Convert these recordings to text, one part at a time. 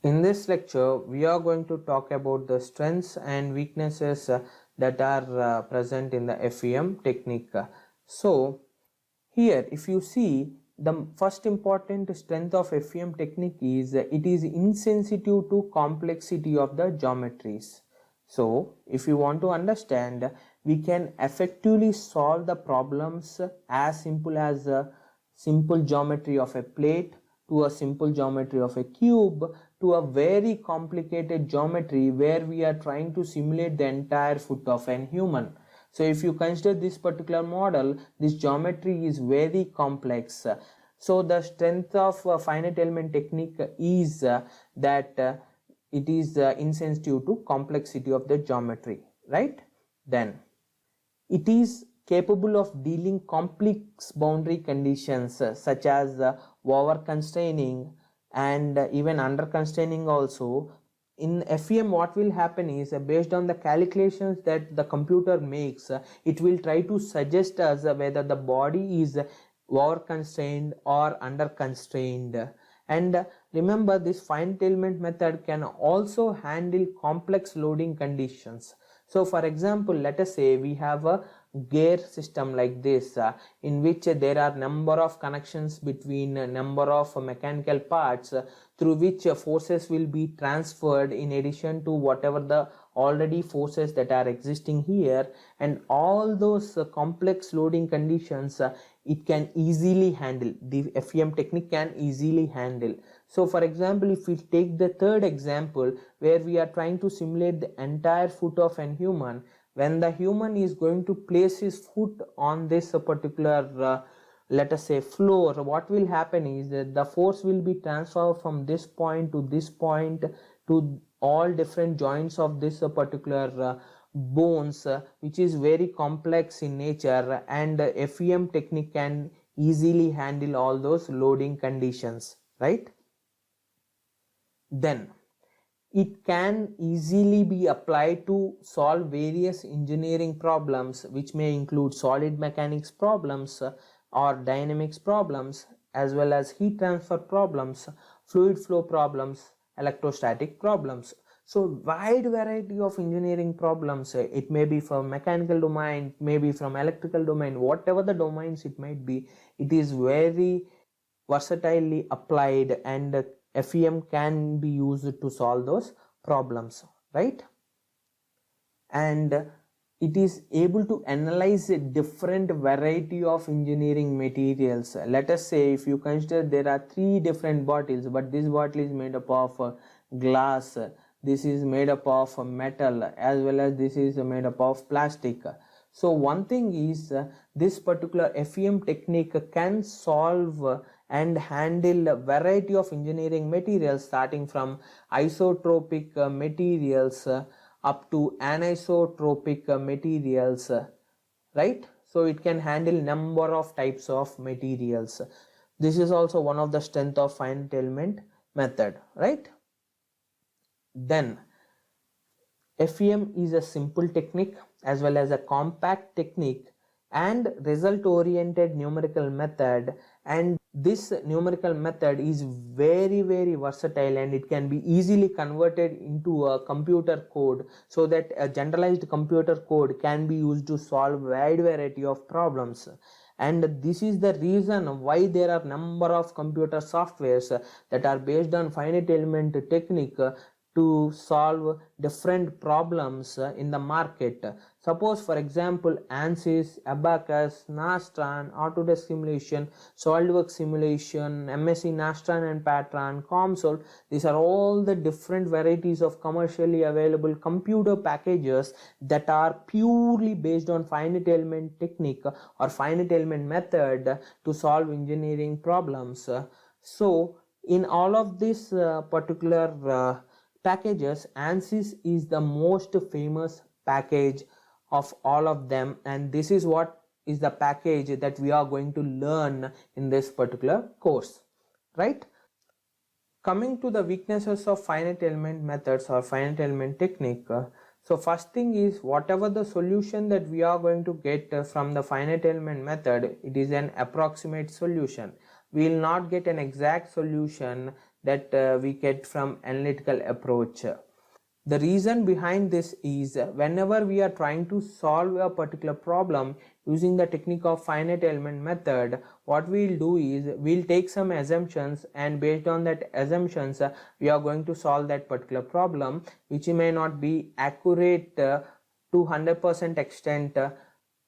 In this lecture, we are going to talk about the strengths and weaknesses that are present in the FEM technique. So, here if you see, the first important strength of FEM technique is it is insensitive to complexity of the geometries. So, if you want to understand, we can effectively solve the problems as simple as a simple geometry of a plate, to a simple geometry of a cube, to a very complicated geometry where we are trying to simulate the entire foot of an human. So if you consider this particular model, this geometry is very complex. So the strength of finite element technique is that it is insensitive to complexity of the geometry, right? Then it is capable of dealing complex boundary conditions such as over constraining and even under constraining also. In FEM, what will happen is based on the calculations that the computer makes, it will try to suggest us whether the body is over constrained or under constrained. And remember, this finite element method can also handle complex loading conditions. So for example, let us say we have a gear system like this in which there are number of connections between number of mechanical parts through which forces will be transferred in addition to whatever the already forces that are existing here, and all those complex loading conditions it can easily handle. The FEM technique can easily handle. So for example, if we take the third example where we are trying to simulate the entire foot of an human, when the human is going to place his foot on this particular let us say floor, what will happen is that the force will be transferred from this point to this point to all different joints of this particular bones, which is very complex in nature, and FEM technique can easily handle all those loading conditions, right? Then it can easily be applied to solve various engineering problems, which may include solid mechanics problems or dynamics problems, as well as heat transfer problems, fluid flow problems, electrostatic problems. So wide variety of engineering problems, it may be from mechanical domain, maybe from electrical domain, whatever the domains it might be, it is very versatilely applied, and FEM can be used to solve those problems, right? And it is able to analyze a different variety of engineering materials. Let us say if you consider there are three different bottles, but this bottle is made up of glass, this is made up of metal, as well as this is made up of plastic. So one thing is this particular FEM technique can solve and handle a variety of engineering materials, starting from isotropic materials up to anisotropic materials, right? So it can handle number of types of materials. This is also one of the strength of finite element method, right? Then FEM is a simple technique as well as a compact technique and result oriented numerical method, and this numerical method is very versatile, and it can be easily converted into a computer code, so that a generalized computer code can be used to solve wide variety of problems. And this is the reason why there are number of computer softwares that are based on finite element technique to solve different problems in the market. Suppose for example ANSYS, Abacus, Nastran, Autodesk Simulation, SolidWorks Simulation, MSc Nastran and Patran, COMSOL. These are all the different varieties of commercially available computer packages that are purely based on finite element technique or finite element method to solve engineering problems. So in all of these particular packages, ANSYS is the most famous package of all of them, and this is what is the package that we are going to learn in this particular course, right? Coming to the weaknesses of finite element methods or finite element technique, so first thing is, whatever the solution that we are going to get from the finite element method, it is an approximate solution. We will not get an exact solution that we get from analytical approach. The reason behind this is whenever we are trying to solve a particular problem using the technique of finite element method, what we'll do is we'll take some assumptions, and based on that assumptions we are going to solve that particular problem, which may not be accurate to 100% extent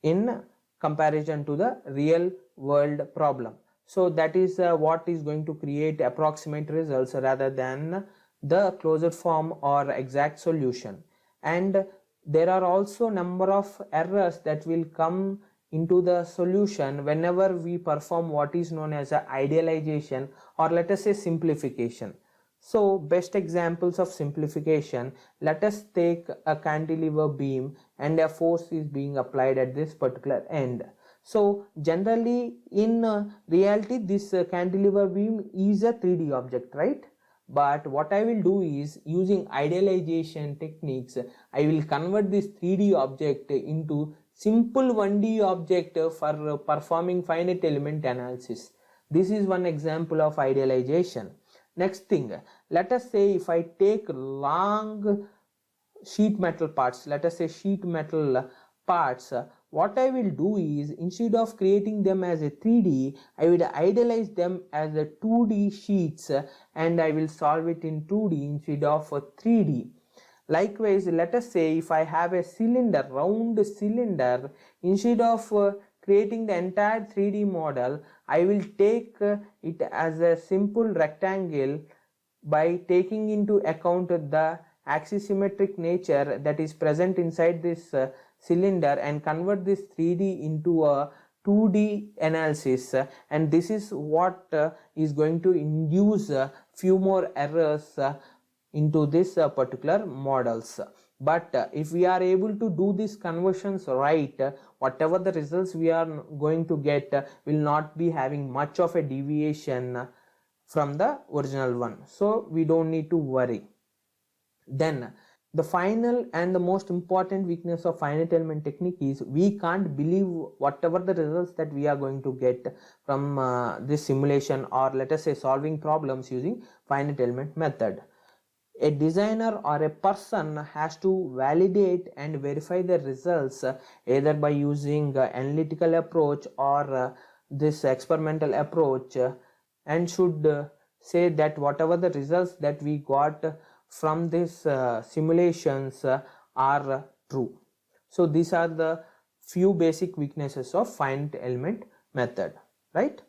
in comparison to the real world problem. So that is what is going to create approximate results rather than the closed form or exact solution. And there are also number of errors that will come into the solution whenever we perform what is known as a idealization, or let us say simplification. So best examples of simplification, let us take a cantilever beam and a force is being applied at this particular end. So generally in reality this cantilever beam is a 3D object, right? But what I will do is, using idealization techniques, I will convert this 3D object into simple 1D object for performing finite element analysis. This is one example of idealization. Next thing, let us say if I take long sheet metal parts, let us say sheet metal parts, what I will do is, instead of creating them as a 3D, I will idealize them as a 2D sheets and I will solve it in 2D instead of 3D. Likewise, let us say if I have a cylinder, round cylinder, instead of creating the entire 3D model, I will take it as a simple rectangle by taking into account the axisymmetric nature that is present inside this cylinder and convert this 3D into a 2D analysis, and this is what is going to induce few more errors into this particular models. But if we are able to do these conversions right, whatever the results we are going to get will not be having much of a deviation from the original one, so we don't need to worry. Then the final and the most important weakness of finite element technique is we can't believe whatever the results that we are going to get from this simulation, or let us say solving problems using finite element method. A designer or a person has to validate and verify the results either by using analytical approach or this experimental approach, and should say that whatever the results that we got from this simulations are true. So these are the few basic weaknesses of finite element method, right?